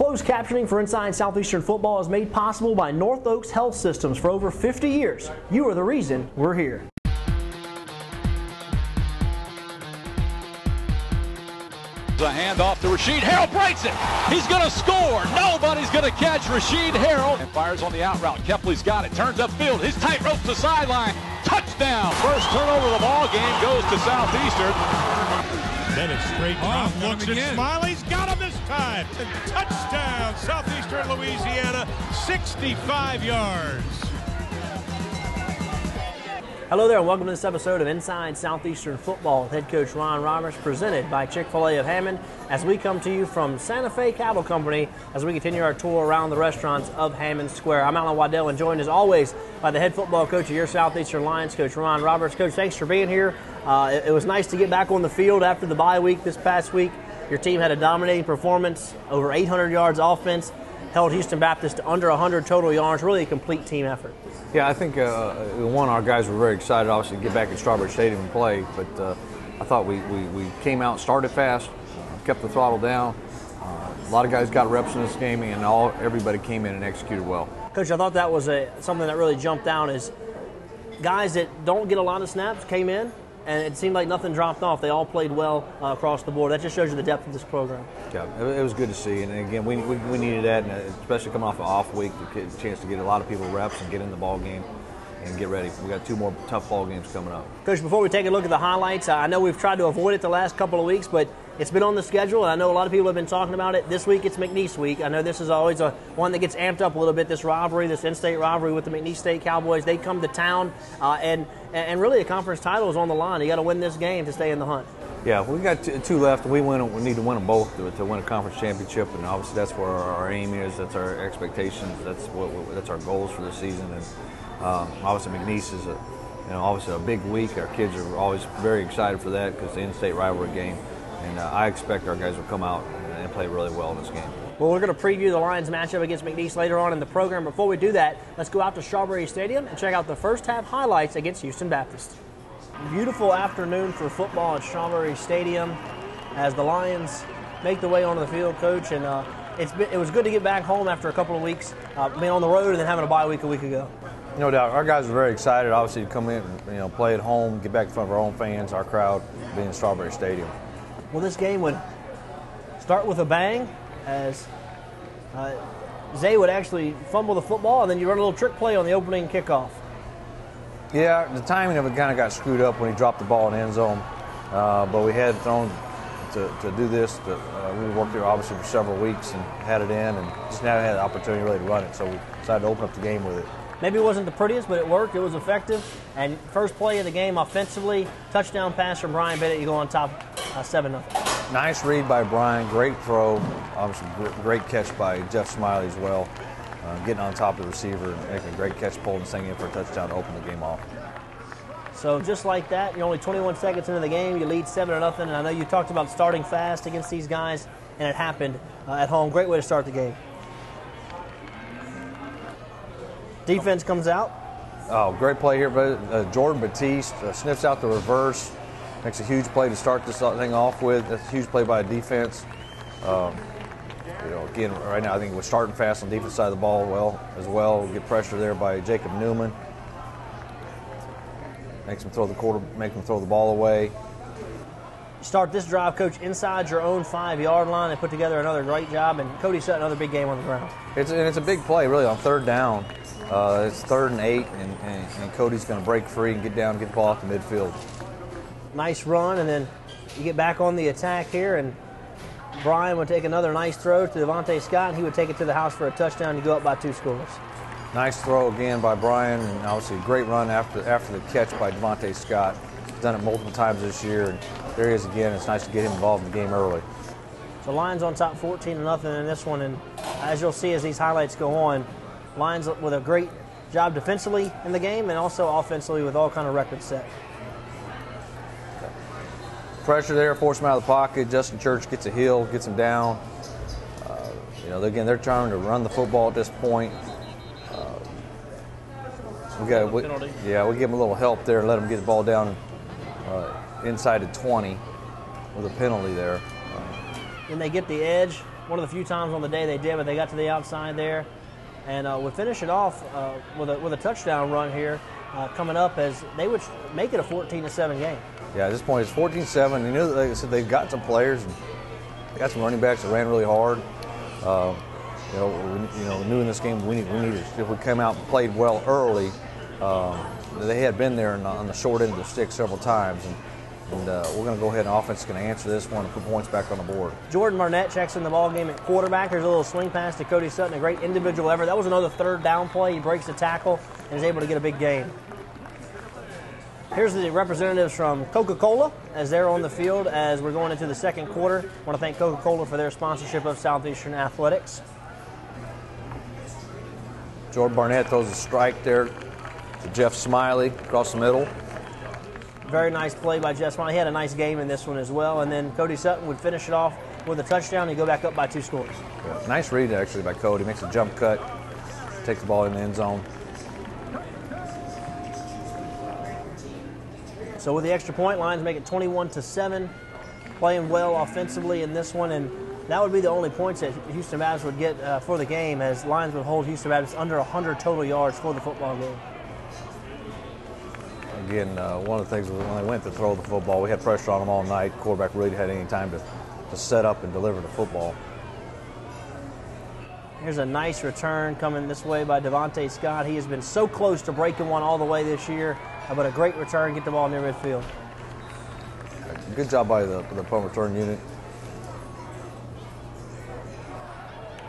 Closed captioning for Inside Southeastern Football is made possible by North Oaks Health Systems for over 50 years. You are the reason we're here. The handoff to Rasheed. Harrell breaks it. He's going to score. Nobody's going to catch Rasheed Harrell. And fires on the out route. Kepley's got it. Turns upfield. His tightrope to sideline. Touchdown. First turnover of the ball game goes to Southeastern. Then it's straight drop. Looks at Smiley's got him this time. And touchdown, Southeastern Louisiana, 65 yards. Hello there and welcome to this episode of Inside Southeastern Football with head coach Ron Roberts, presented by Chick-fil-A of Hammond, as we come to you from Santa Fe Cattle Company as we continue our tour around the restaurants of Hammond Square. I'm Alan Waddell and joined as always by the head football coach of your Southeastern Lions, Coach Ron Roberts. Coach, thanks for being here. It was nice to get back on the field after the bye week this past week. Your team had a dominating performance, over 800 yards offense, held Houston Baptist to under 100 total yards, really a complete team effort. Yeah, I think, one, our guys were very excited, obviously, to get back at Strawberry Stadium and play, but I thought we came out, started fast, kept the throttle down. A lot of guys got reps in this game, and everybody came in and executed well. Coach, I thought that was something that really jumped out is guys that don't get a lot of snaps came in, and it seemed like nothing dropped off. They all played well across the board. That just shows you the depth of this program. Yeah, it was good to see. And again, we needed that, and especially coming off an off week, to get a chance to get a lot of people reps and get in the ball game and get ready. We got 2 more tough ball games coming up. Coach, before we take a look at the highlights, I know we've tried to avoid it the last couple of weeks, but it's been on the schedule, and I know a lot of people have been talking about it. This week it's McNeese week. I know this is always one that gets amped up a little bit, this rivalry, this in-state rivalry with the McNeese State Cowboys. They come to town, and really a conference title is on the line. You got to win this game to stay in the hunt. Yeah, we got 2 left, and we need to win them both to win a conference championship, and obviously that's where our aim is. That's our expectations. That's our goals for this season. And obviously McNeese is obviously a big week. Our kids are always very excited for that because the in-state rivalry game. And I expect our guys will come out and play really well in this game. Well, we're going to preview the Lions matchup against McNeese later on in the program. Before we do that, let's go out to Strawberry Stadium and check out the first half highlights against Houston Baptist. Beautiful afternoon for football at Strawberry Stadium as the Lions make their way onto the field, Coach. And it was good to get back home after a couple of weeks, being on the road and then having a bye week a week ago. No doubt. Our guys were very excited, obviously, to come in and play at home, get back in front of our own fans, our crowd, being in Strawberry Stadium. Well, this game would start with a bang as Zay would actually fumble the football, and then you run a little trick play on the opening kickoff. Yeah, the timing of it kind of got screwed up when he dropped the ball in the end zone, but we had thrown to do this. We worked here obviously for several weeks and had it in, and just now had the opportunity really to run it, so we decided to open up the game with it. Maybe it wasn't the prettiest, but it worked. It was effective. And first play of the game offensively, touchdown pass from Brian Bennett. You go on top 7-0. Nice read by Brian. Great throw. Obviously, great catch by Jeff Smiley as well. Getting on top of the receiver and making a great catch, pulling this thing in for a touchdown to open the game off. So just like that, you're only 21 seconds into the game. You lead 7-0. And I know you talked about starting fast against these guys, and it happened at home. Great way to start the game. Defense comes out. Oh, great play here, but Jordan Batiste sniffs out the reverse, makes a huge play to start this thing off with. That's a huge play by a defense. Again, right now I think we're starting fast on the defense side of the ball as well. We'll get pressure there by Jacob Newman. Makes him throw the ball away. Start this drive, Coach, inside your own 5-yard line and put together another great job. And Cody set another big game on the ground. It's a big play, really, on third down. It's 3rd and 8, and Cody's going to break free and get down, get the ball out the midfield. Nice run, and then you get back on the attack here, and Brian would take another nice throw to Devontae Scott, and he would take it to the house for a touchdown. You go up by 2 scores. Nice throw again by Brian, and obviously a great run after the catch by Devontae Scott. He's done it multiple times this year, and there he is again. It's nice to get him involved in the game early. So Lions on top 14-0 in this one, and as you'll see as these highlights go on, Lions with a great job defensively in the game and also offensively with all kind of records set. Pressure there, force him out of the pocket. Justin Church gets a heel, gets him down. Again, they're trying to run the football at this point. We give them a little help there and let them get the ball down inside the 20 with a penalty there. Then they get the edge one of the few times on the day they did, but they got to the outside there. And would finish it off with a touchdown run here coming up, as they would make it a 14-7 game. Yeah, at this point it's 14-7. You know, like I said, they've got some players. And they got some running backs that ran really hard. New in this game, we needed, if we came out and played well early, they had been there on the short end of the stick several times. And we're going to go ahead and offense is going to answer this one and put points back on the board. Jordan Barnett checks in the ball game at quarterback. There's a little swing pass to Cody Sutton, a great individual effort. That was another third down play. He breaks the tackle and is able to get a big gain. Here's the representatives from Coca-Cola as they're on the field as we're going into the second quarter. I want to thank Coca-Cola for their sponsorship of Southeastern Athletics. Jordan Barnett throws a strike there to Jeff Smiley across the middle. Very nice play by Jeff Smiley. He had a nice game in this one as well. And then Cody Sutton would finish it off with a touchdown and go back up by 2 scores. Yeah, nice read, actually, by Cody. Makes a jump cut, takes the ball in the end zone. So with the extra point, Lions make it 21-7. Playing well offensively in this one. And that would be the only points that Houston Baptist would get for the game, as Lions would hold Houston Baptist under 100 total yards for the football game. Again, one of the things when they went to throw the football, we had pressure on them all night. The quarterback really had any time to set up and deliver the football. Here's a nice return coming this way by Devontae Scott. He has been so close to breaking one all the way this year, but a great return, get the ball near midfield. Good job by the punt return unit.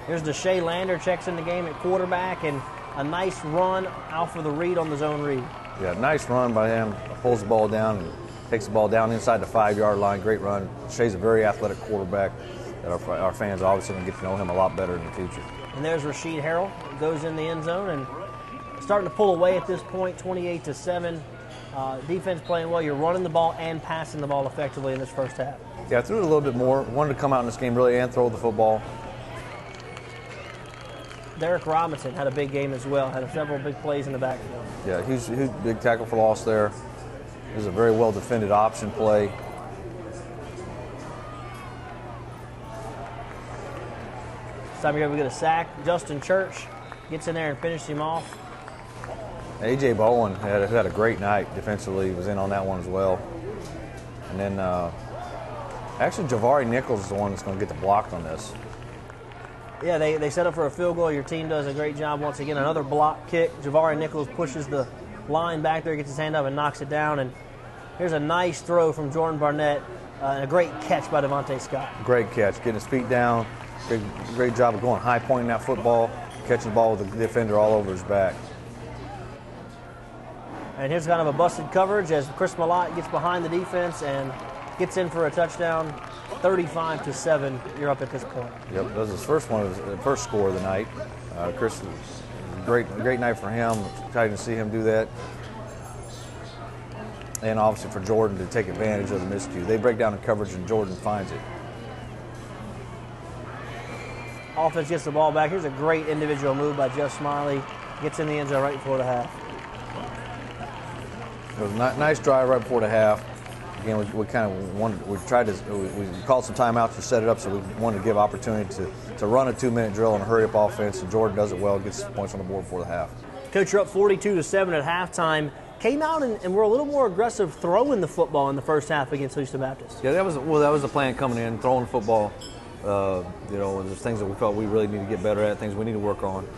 Here's Deshae Lander, checks in the game at quarterback, and a nice run out for the read on the zone read. Yeah, nice run by him. Pulls the ball down and takes the ball down inside the 5-yard line. Great run. Deshae's a very athletic quarterback that our fans are obviously going to get to know him a lot better in the future. And there's Rasheed Harrell, goes in the end zone and starting to pull away at this point, 28-7. Defense playing well. You're running the ball and passing the ball effectively in this first half. Yeah, I threw it a little bit more. Wanted to come out in this game really and throw the football. Derek Robinson had a big game as well. Had several big plays in the backfield. Yeah, huge big tackle for loss there. It was a very well defended option play. This time you're going to get a sack. Justin Church gets in there and finishes him off. A.J. Bowen had a great night defensively. He was in on that one as well. And then actually Javari Nichols is the one that's going to get the block on this. Yeah, they set up for a field goal. Your team does a great job once again. Another block kick. Javari Nichols pushes the line back there, gets his hand up and knocks it down. And here's a nice throw from Jordan Barnett and a great catch by Devontae Scott. Great catch, getting his feet down. Great job of going high pointing that football, catching the ball with the defender all over his back. And here's kind of a busted coverage as Chris Malott gets behind the defense and gets in for a touchdown. 35-7. You're up at this point. Yep, that was his first one, the first score of the night. Chris, great night for him. Excited to see him do that. And obviously for Jordan to take advantage of the miscue. They break down in coverage and Jordan finds it. Offense gets the ball back. Here's a great individual move by Jeff Smiley. Gets in the end zone right before the half. It was a nice drive right before the half. Again, we kind of wanted, we called some timeouts to set it up, so we wanted to give opportunity to run a 2-minute drill and a hurry-up offense, and Jordan does it well, gets points on the board before the half. Coach, you're up 42-7 at halftime. Came out and were a little more aggressive throwing the football in the first half against Houston Baptist. Yeah, that was the plan coming in, throwing the football. There's things that we felt we really need to get better at, things we need to work on.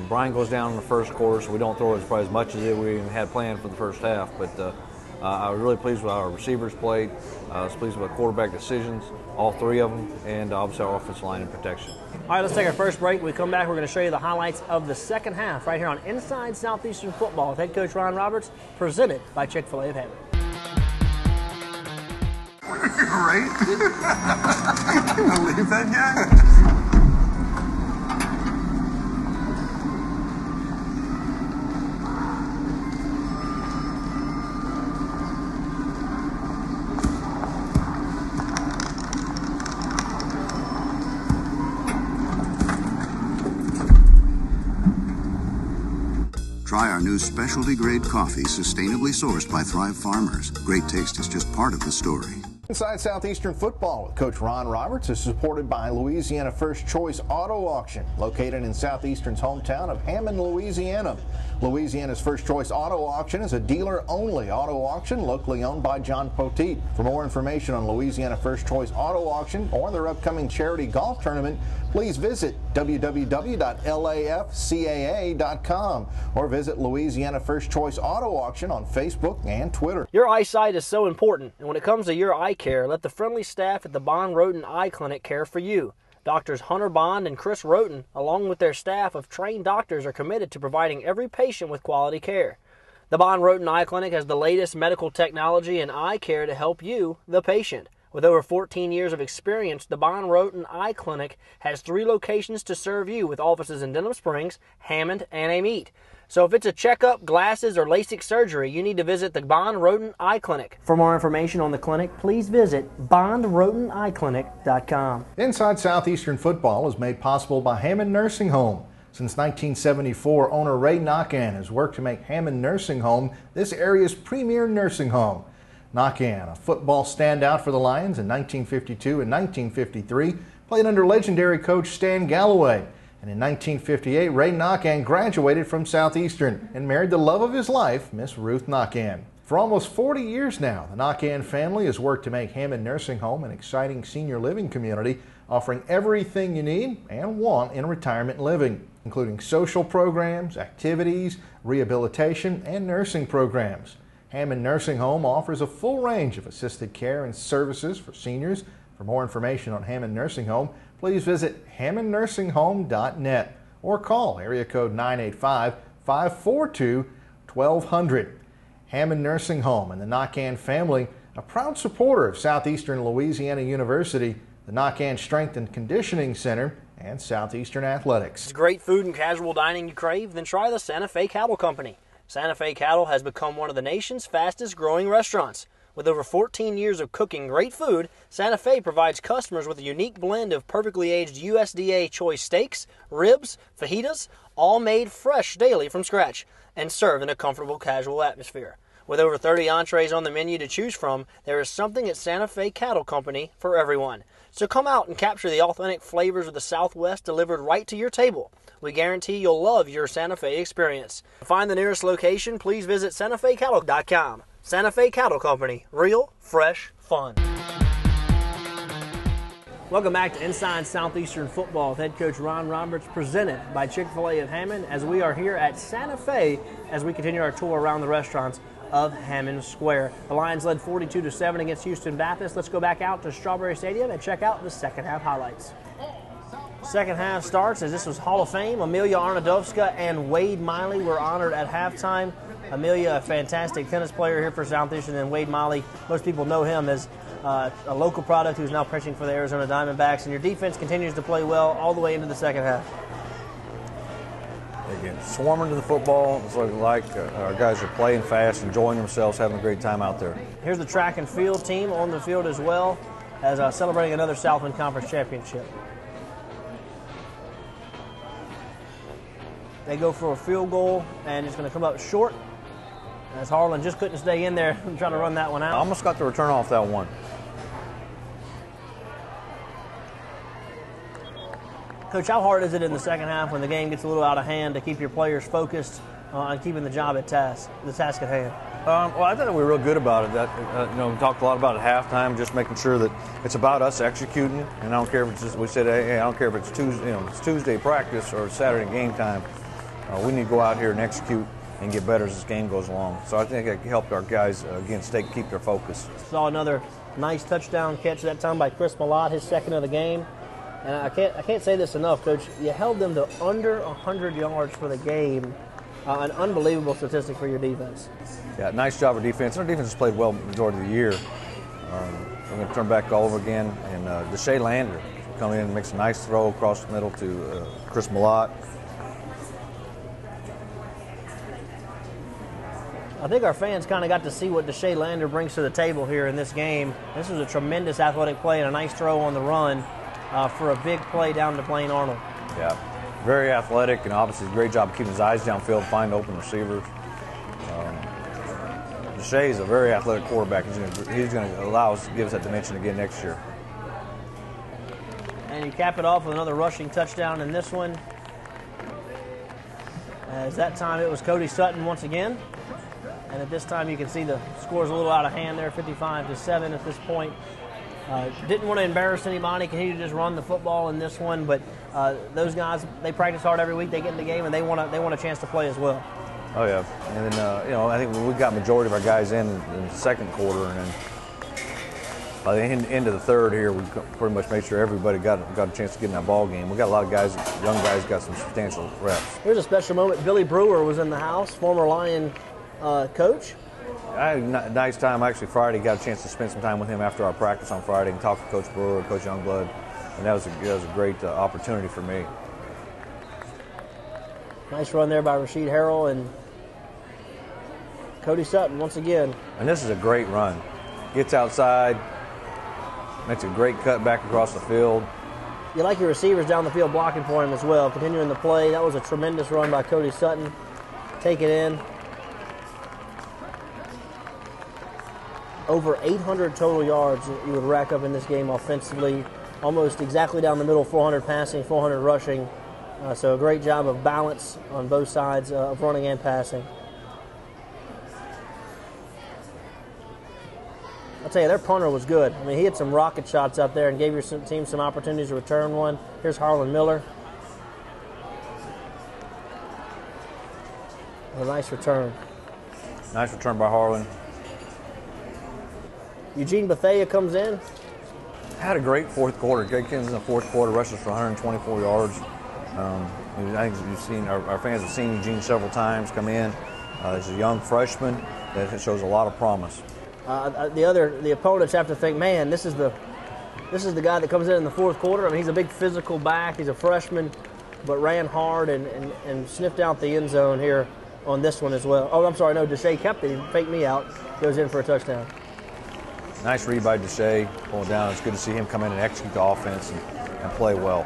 Brian goes down in the first quarter, so we don't throw probably as much as we even had planned for the first half, but I was really pleased with how our receivers played. I was pleased with the quarterback decisions, all 3 of them, and obviously our offensive line and protection. All right, let's take our first break. When we come back, we're going to show you the highlights of the second half right here on Inside Southeastern Football with head coach Ron Roberts, presented by Chick-fil-A of Hammond. Right? You believe that guy? Try our new specialty grade coffee sustainably sourced by Thrive Farmers. Great taste is just part of the story. Inside Southeastern Football with Coach Ron Roberts is supported by Louisiana First Choice Auto Auction, located in Southeastern's hometown of Hammond, Louisiana. Louisiana's First Choice Auto Auction is a dealer-only auto auction locally owned by John Poteet. For more information on Louisiana First Choice Auto Auction or their upcoming charity golf tournament, please visit www.lafcaa.com or visit Louisiana First Choice Auto Auction on Facebook and Twitter. Your eyesight is so important, and when it comes to your eye care, let the friendly staff at the Bond Roten Eye Clinic care for you. Doctors Hunter Bond and Chris Roten, along with their staff of trained doctors, are committed to providing every patient with quality care. The Bond Roten Eye Clinic has the latest medical technology and eye care to help you, the patient. With over 14 years of experience, the Bond Roten Eye Clinic has 3 locations to serve you, with offices in Denham Springs, Hammond, and Amite. So if it's a checkup, glasses, or LASIK surgery, you need to visit the Bond Roten Eye Clinic. For more information on the clinic, please visit bondroteneyeclinic.com. Inside Southeastern Football is made possible by Hammond Nursing Home. Since 1974, owner Ray Knockan has worked to make Hammond Nursing Home this area's premier nursing home. Knockan, a football standout for the Lions in 1952 and 1953, played under legendary coach Stan Galloway. And in 1958, Ray Knockan graduated from Southeastern and married the love of his life, Miss Ruth Knockan. For almost 40 years now, the Knockan family has worked to make Hammond Nursing Home an exciting senior living community, offering everything you need and want in retirement living, including social programs, activities, rehabilitation, and nursing programs. Hammond Nursing Home offers a full range of assisted care and services for seniors. For more information on Hammond Nursing Home, please visit hammondnursinghome.net or call area code 985-542-1200. Hammond Nursing Home and the Knockan family, a proud supporter of Southeastern Louisiana University, the Knockan Strength and Conditioning Center, and Southeastern Athletics. It's great food and casual dining you crave? Then try the Santa Fe Cattle Company. Santa Fe Cattle has become one of the nation's fastest growing restaurants. With over 14 years of cooking great food, Santa Fe provides customers with a unique blend of perfectly aged USDA choice steaks, ribs, fajitas, all made fresh daily from scratch and served in a comfortable casual atmosphere. With over 30 entrees on the menu to choose from, there is something at Santa Fe Cattle Company for everyone. So come out and capture the authentic flavors of the Southwest delivered right to your table. We guarantee you'll love your Santa Fe experience. To find the nearest location, please visit SantaFeCattle.com. Santa Fe Cattle Company, real, fresh, fun. Welcome back to Inside Southeastern Football with head coach Ron Roberts, presented by Chick-fil-A of Hammond, as we are here at Santa Fe as we continue our tour around the restaurants of Hammond Square. The Lions led 42-7 against Houston Baptist. Let's go back out to Strawberry Stadium and check out the second half highlights. Second half starts as this was Hall of Fame. Amelia Arnadovska and Wade Miley were honored at halftime. Amelia, a fantastic tennis player here for Southeastern, and Wade Miley, most people know him as a local product who's now pitching for the Arizona Diamondbacks. And your defense continues to play well all the way into the second half. Again, swarming to the football. It's like our guys are playing fast, enjoying themselves, having a great time out there. Here's the track and field team on the field as well as celebrating another Southland Conference championship. They go for a field goal, and it's going to come up short. As Harlan just couldn't stay in there and try to run that one out. Almost got the return off that one. Coach, how hard is it in the second half when the game gets a little out of hand to keep your players focused on keeping the job at the task at hand? Well, I thought we were real good about it. We talked a lot about it at halftime, just making sure that it's about us executing. And I don't care if it's just, we said, hey, I don't care if it's Tuesday, it's Tuesday practice or Saturday game time. We need to go out here and execute and get better as this game goes along. So I think it helped our guys again keep their focus. Saw another nice touchdown catch that time by Chris Malott, his second of the game. And I can't say this enough, Coach. You held them to under 100 yards for the game. An unbelievable statistic for your defense. Yeah, nice job of defense. Our defense has played well the majority of the year. We're going to turn back all over again. And Deshae Lander come in and makes a nice throw across the middle to Chris Malott. I think our fans kind of got to see what Deshae Lander brings to the table here in this game. This was a tremendous athletic play and a nice throw on the run for a big play down to Blaine Arnold. Yeah, very athletic, and obviously a great job keeping his eyes downfield, find open receivers. Deshae is a very athletic quarterback. He's going to allow us to give us that dimension again next year. And you cap it off with another rushing touchdown in this one. As that time it was Cody Sutton once again. And at this time you can see the score's a little out of hand there, 55-7 at this point. Didn't want to embarrass anybody, continue to just run the football in this one, but those guys, they practice hard every week, they get in the game, and they want a chance to play as well. Oh, yeah. And then, I think we got majority of our guys in the second quarter, and then by the end of the third here, we pretty much made sure everybody got a chance to get in that ball game. We got a lot of guys, young guys, got some substantial reps. Here's a special moment. Billy Brewer was in the house, former Lion coach. I had a nice time. Actually, Friday, got a chance to spend some time with him after our practice on Friday and talk to Coach Brewer, Coach Youngblood, and that was a great opportunity for me. Nice run there by Rasheed Harrell and Cody Sutton once again. And this is a great run. Gets outside, makes a great cut back across the field. You like your receivers down the field blocking for him as well. Continuing the play, that was a tremendous run by Cody Sutton. Take it in. Over 800 total yards you would rack up in this game offensively. Almost exactly down the middle, 400 passing, 400 rushing. So a great job of balance on both sides of running and passing. I'll tell you, their punter was good. I mean, he had some rocket shots out there and gave your team some opportunities to return one. Here's Harlan Miller. A nice return. Nice return by Harlan. Eugene Bethea comes in. Had a great fourth quarter. Greg Kins in the fourth quarter rushes for 124 yards. I think you've seen our fans have seen Eugene several times come in. He's a young freshman that shows a lot of promise. The opponents have to think, man, this is the guy that comes in the fourth quarter. I mean, he's a big physical back. He's a freshman, but ran hard and sniffed out the end zone here on this one as well. Oh, I'm sorry, no, Deshae kept it. He faked me out. Goes in for a touchdown. Nice read by Deshae, pulling down. It's good to see him come in and execute the offense and play well.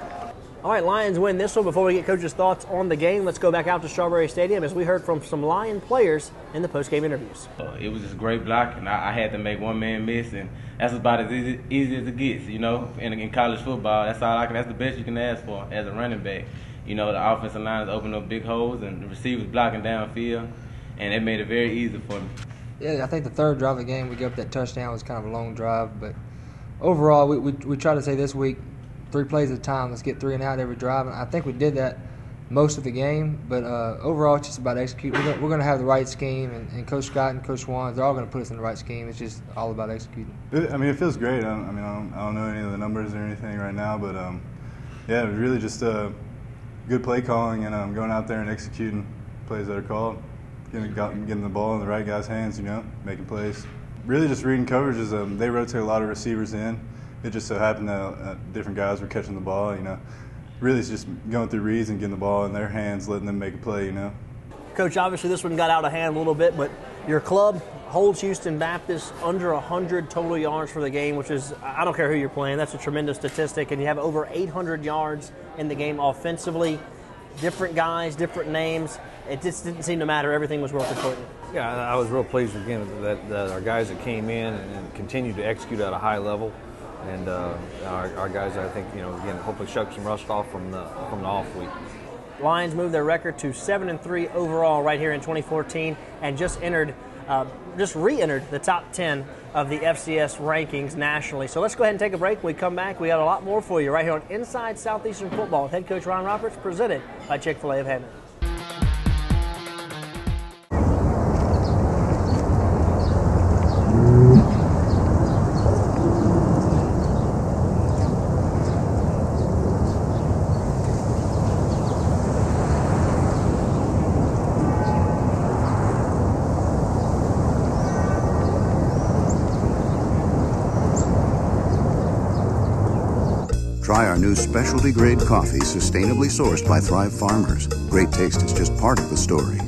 All right, Lions win this one. Before we get Coach's thoughts on the game, let's go back out to Strawberry Stadium as we heard from some Lion players in the post-game interviews. It was just great blocking. I had to make one man miss, and that's about as easy as it gets, in college football. That's the best you can ask for as a running back. The offensive line is opening up big holes, and the receivers blocking downfield, and it made it very easy for me. Yeah, I think the third drive of the game, we gave up that touchdown. It was kind of a long drive, but overall, we tried to say this week, 3 plays at a time. Let's get 3 and out every drive. And I think we did that most of the game, but overall, it's just about executing. We're going to have the right scheme, and Coach Scott and Coach Swan, they're all going to put us in the right scheme. It's just all about executing. It feels great. I don't know any of the numbers or anything right now, but yeah, it was really just good play calling and going out there and executing plays that are called. Getting the ball in the right guy's hands, making plays. Really just reading coverages. They rotate a lot of receivers in. It just so happened that different guys were catching the ball, Really it's just going through reads and getting the ball in their hands, letting them make a play, Coach, obviously this one got out of hand a little bit, but your club holds Houston Baptist under 100 total yards for the game, which is, I don't care who you're playing, that's a tremendous statistic, and you have over 800 yards in the game offensively. Different guys, different names. It just didn't seem to matter. Everything was working for you. Yeah, I was real pleased again that our guys that came in and continued to execute at a high level, and our guys, I think, again, hopefully shook some rust off from the off week. Lions moved their record to 7-3 overall right here in 2014, and just re-entered the top 10 of the FCS rankings nationally. So let's go ahead and take a break. When we come back, we got a lot more for you right here on Inside Southeastern Football with head coach Ron Roberts, presented by Chick-fil-A of Hammond. Try our new specialty grade coffee sustainably sourced by Thrive Farmers. Great taste is just part of the story.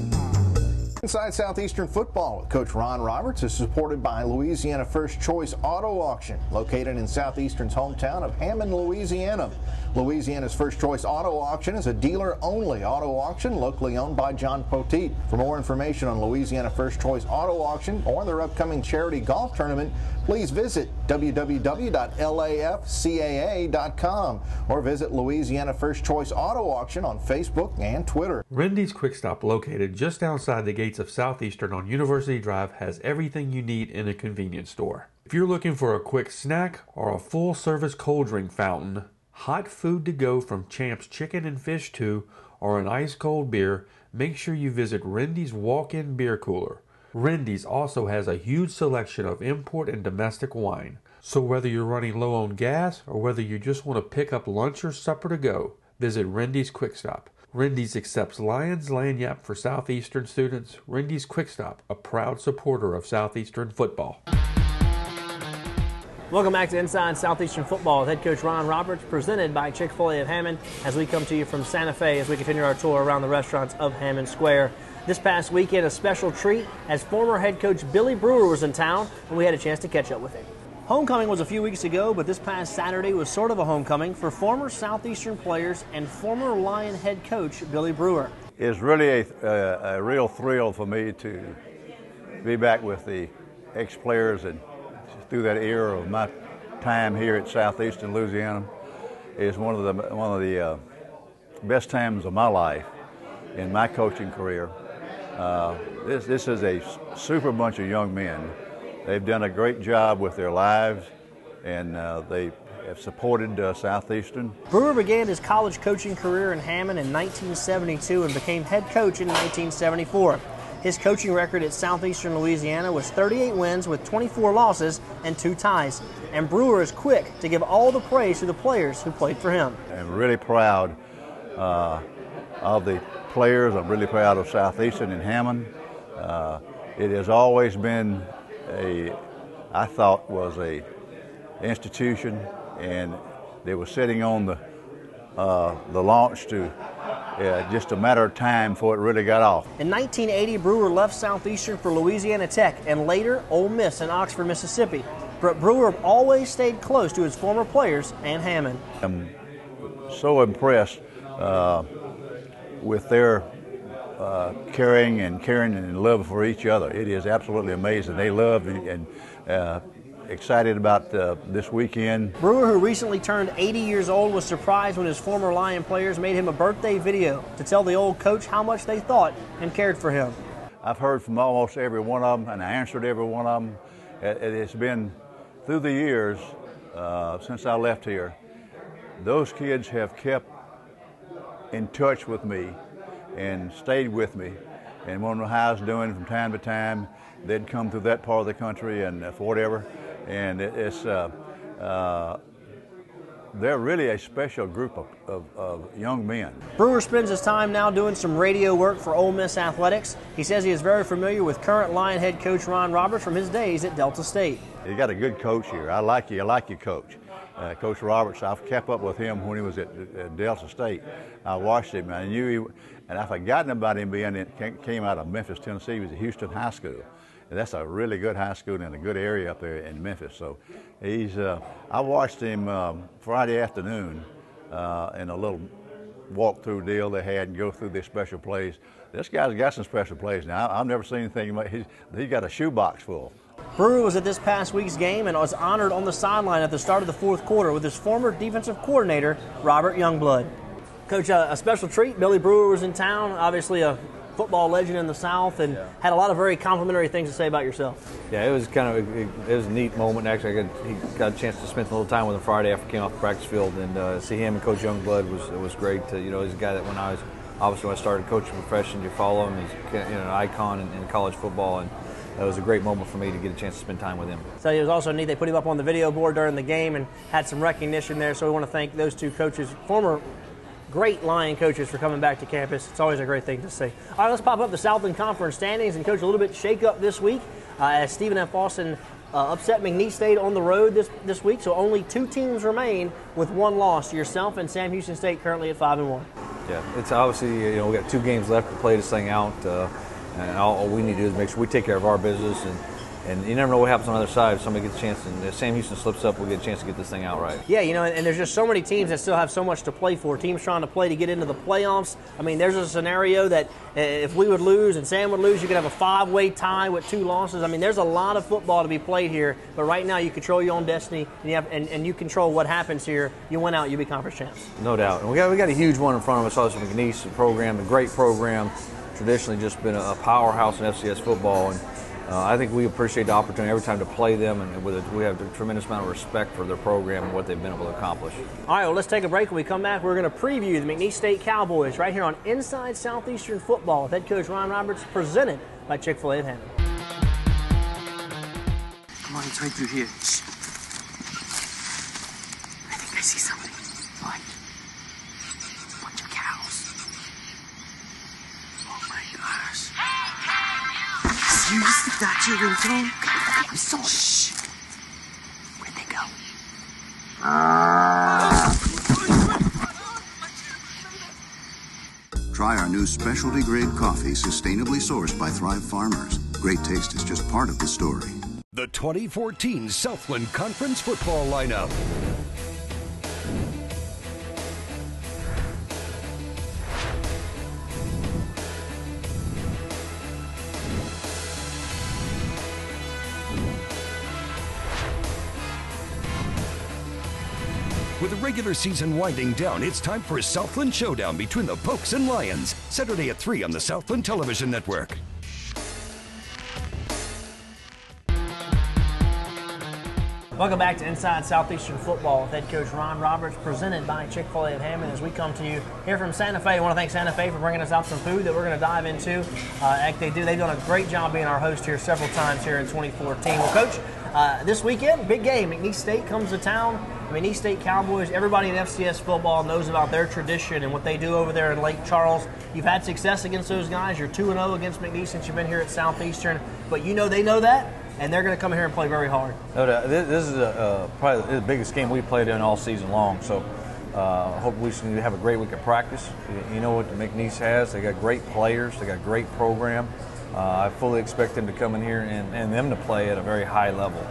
Inside Southeastern Football with Coach Ron Roberts is supported by Louisiana First Choice Auto Auction, located in Southeastern's hometown of Hammond, Louisiana. Louisiana's First Choice Auto Auction is a dealer-only auto auction locally owned by John Poteet. For more information on Louisiana First Choice Auto Auction or their upcoming charity golf tournament, please visit www.lafcaa.com or visit Louisiana First Choice Auto Auction on Facebook and Twitter. Rendy's Quick Stop, located just outside the gates of Southeastern on University Drive, has everything you need in a convenience store. If you're looking for a quick snack or a full-service cold drink fountain, hot food to go from Champ's Chicken and Fish 2, or an ice-cold beer, make sure you visit Rendy's Walk-In Beer Cooler. Rendy's also has a huge selection of import and domestic wine. So whether you're running low on gas or whether you just want to pick up lunch or supper to go, visit Rendy's Quick Stop. Rendy's accepts Lions Lanyap for Southeastern students. Rendy's Quick Stop, a proud supporter of Southeastern football. Welcome back to Inside Southeastern Football with head coach Ron Roberts, presented by Chick-fil-A of Hammond, as we come to you from Santa Fe as we continue our tour around the restaurants of Hammond Square. This past weekend, a special treat as former head coach Billy Brewer was in town, and we had a chance to catch up with him. Homecoming was a few weeks ago, but this past Saturday was sort of a homecoming for former Southeastern players and former Lion head coach Billy Brewer. It's really a real thrill for me to be back with the ex-players and through that era of my time here at Southeastern Louisiana. It's one of the best times of my life in my coaching career. This is a super bunch of young men. They've done a great job with their lives, and they have supported Southeastern. Brewer began his college coaching career in Hammond in 1972 and became head coach in 1974. His coaching record at Southeastern Louisiana was 38 wins with 24 losses and 2 ties. And Brewer is quick to give all the praise to the players who played for him. I'm really proud of the players. I'm really proud of Southeastern and Hammond. It has always been I thought was a institution, and they were sitting on the launch to just a matter of time before it really got off. In 1980, Brewer left Southeastern for Louisiana Tech and later Ole Miss in Oxford, Mississippi. But Brewer always stayed close to his former players and Hammond. I'm so impressed with their caring and love for each other. It is absolutely amazing. They love and excited about this weekend. Brewer, who recently turned 80 years old, was surprised when his former Lion players made him a birthday video to tell the old coach how much they thought and cared for him. I've heard from almost every one of them, and I answered every one of them. It's been through the years since I left here. Those kids have kept in touch with me and stayed with me, and want to know how I was doing from time to time. They'd come through that part of the country and for whatever, and they're really a special group of young men. Brewer spends his time now doing some radio work for Ole Miss Athletics. He says he is very familiar with current Lion head coach Ron Roberts from his days at Delta State. You got a good coach here. I like your coach. Coach Roberts, I've kept up with him when he was at Delta State. I watched him, and I knew he, and I've forgotten about him came out of Memphis, Tennessee. He was at Houston High School. And that's a really good high school in a good area up there in Memphis. So I watched him Friday afternoon in a little walk-through deal they had and go through their special plays. This guy's got some special plays now. I've never seen anything like he's got a shoebox full. Brewer was at this past week's game and was honored on the sideline at the start of the fourth quarter with his former defensive coordinator, Robert Youngblood. Coach, a special treat. Billy Brewer was in town, obviously a football legend in the South, and had a lot of very complimentary things to say about yourself. Yeah, it was a neat moment. Actually, he got a chance to spend a little time with him Friday after he came off the practice field, and see him and Coach Youngblood was great. He's a guy that when I started coaching professionally, you follow him. He's an icon in college football, and it was a great moment for me to get a chance to spend time with him. So it was also neat. They put him up on the video board during the game and had some recognition there. So we want to thank those two coaches, former great Lion coaches, for coming back to campus. It's always a great thing to see. All right, let's pop up the Southland Conference standings and coach a little bit shake up this week as Stephen F. Austin upset McNeese State on the road this week. So only 2 teams remain with 1 loss. Yourself and Sam Houston State currently at 5-1. Yeah, it's obviously we got 2 games left to play this thing out. And all we need to do is make sure we take care of our business, and you never know what happens on the other side. If somebody gets a chance, and if Sam Houston slips up, we'll get a chance to get this thing out right. Yeah, you know, and there's just so many teams that still have so much to play for. Teams trying to play to get into the playoffs. I mean, there's a scenario that if we would lose and Sam would lose, you could have a 5-way tie with 2 losses. I mean, there's a lot of football to be played here. But right now, you control your own destiny, and you control what happens here. You win out, you be conference champs. No doubt. And we got a huge one in front of us. Also, McNeese program, a great program, traditionally just been a powerhouse in FCS football. And I think we appreciate the opportunity every time to play them, and we have a tremendous amount of respect for their program and what they've been able to accomplish. All right, well, let's take a break. When we come back, we're going to preview the McNeese State Cowboys right here on Inside Southeastern Football with head coach Ron Roberts, presented by Chick-fil-A of Hammond. Come on, it's right through here. Shh. I think I see something. What? A bunch of cows. Oh my gosh. Seriously, that's your ringtone? I'm so shh. Where'd they go? Try our new specialty grade coffee sustainably sourced by Thrive Farmers. Great taste is just part of the story. The 2014 Southland Conference football lineup. With the regular season winding down, it's time for a Southland showdown between the Pokes and Lions. Saturday at 3 on the Southland Television Network. Welcome back to Inside Southeastern Football with head coach Ron Roberts, presented by Chick-fil-A of Hammond. As we come to you here from Santa Fe, I want to thank Santa Fe for bringing us out some food that we're going to dive into. They've done a great job being our host here several times here in 2014. Well, Coach, this weekend, big game. McNeese State comes to town. McNeese State Cowboys, everybody in FCS football knows about their tradition and what they do over there in Lake Charles. You've had success against those guys. You're 2-0 against McNeese since you've been here at Southeastern. But you know they know that, and they're going to come here and play very hard. No doubt. This is probably the biggest game we've played in all season long. So hope we can have a great week of practice. You know what McNeese has. They got great players. They got a great program. I fully expect them to come in here and them to play at a very high level.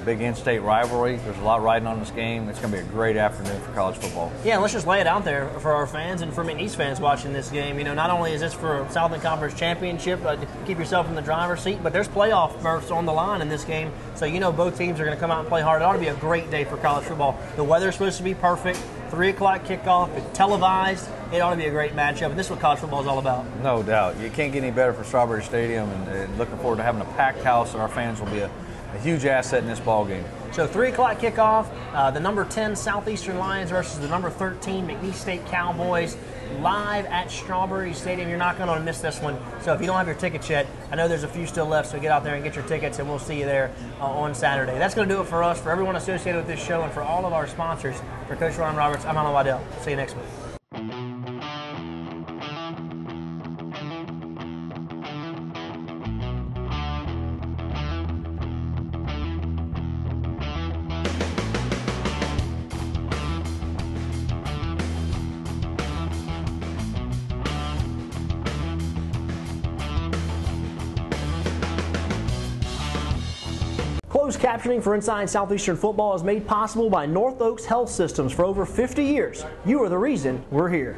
Big in-state rivalry. There's a lot riding on this game. It's going to be a great afternoon for college football. Yeah, let's just lay it out there for our fans and for McNeese fans watching this game. You know, not only is this for Southland Conference Championship, to keep yourself in the driver's seat, but there's playoff berths on the line in this game. So you know both teams are going to come out and play hard. It ought to be a great day for college football. The weather's supposed to be perfect. 3 o'clock kickoff. It's televised. It ought to be a great matchup. And this is what college football is all about. No doubt. You can't get any better for Strawberry Stadium, and looking forward to having a packed house, and our fans will be a huge asset in this ball game. So 3 o'clock kickoff, the number 10 Southeastern Lions versus the number 13 McNeese State Cowboys, live at Strawberry Stadium. You're not going to miss this one. So if you don't have your tickets yet, I know there's a few still left, so get out there and get your tickets, and we'll see you there on Saturday. That's going to do it for us, for everyone associated with this show, and for all of our sponsors. For Coach Ron Roberts, I'm Alan Waddell. See you next week. Closed captioning for Inside Southeastern Football is made possible by North Oaks Health Systems for over 50 years. You are the reason we're here.